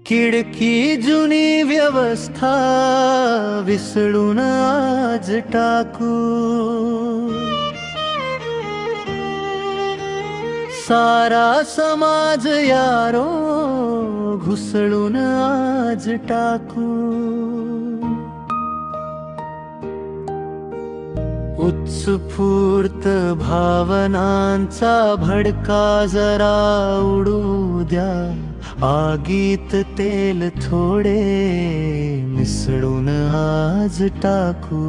खिडकी जुनी व्यवस्था विसळून आज टाकू, सारा समाज यारो घुसळून आज टाकू। उत्स्फूर्त भावनांचा भडका जरा उडू द्या, आगीत तेल थोडे मिसळून आज टाकू।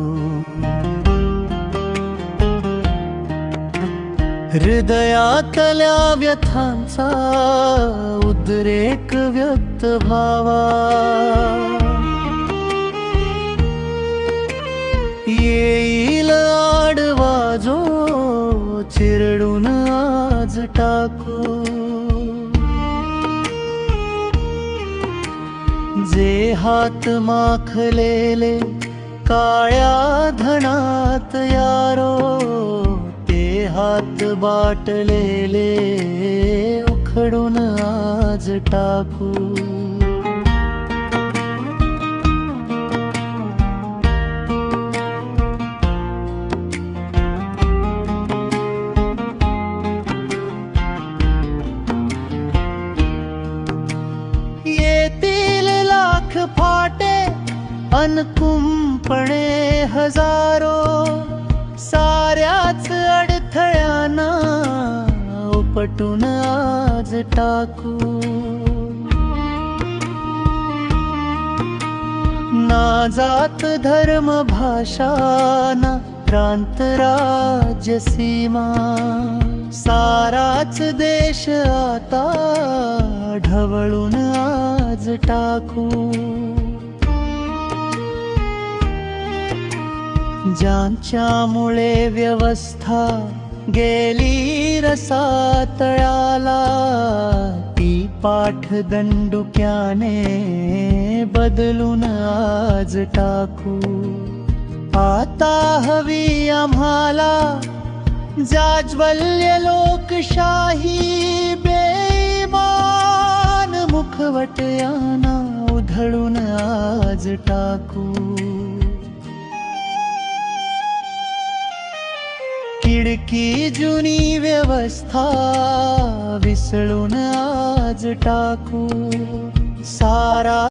हृदयातल्या व्यथांचा उद्रेक व्यक्त व्हावा, येईल आडवा जो चिरडून आज टाकू। जे हात माखलेले काळ्या धनात यारो, ते हात बाटलेले उखडून आज टाकू। येतील लाख फाटे अन कुंपणे हजारो, साऱ्याच अडथळ्यांना उपटून आज टाकू। ना जात धर्म भाषा ना प्रांत राज्य सीमा, साराच देश आता ढवळून आज टाकू। ज्यांच्यामुळे व्यवस्था गेली रसातळाला, ती पाठदंडुक्याने बदलून आज टाकू। आता हवी आम्हाला जाज्वल्य लोकशाही, बेईमान मुखवट्यांना उधळून आज टाकू। खिडकी जुनी व्यवस्था विसळून आज टाकू, सारा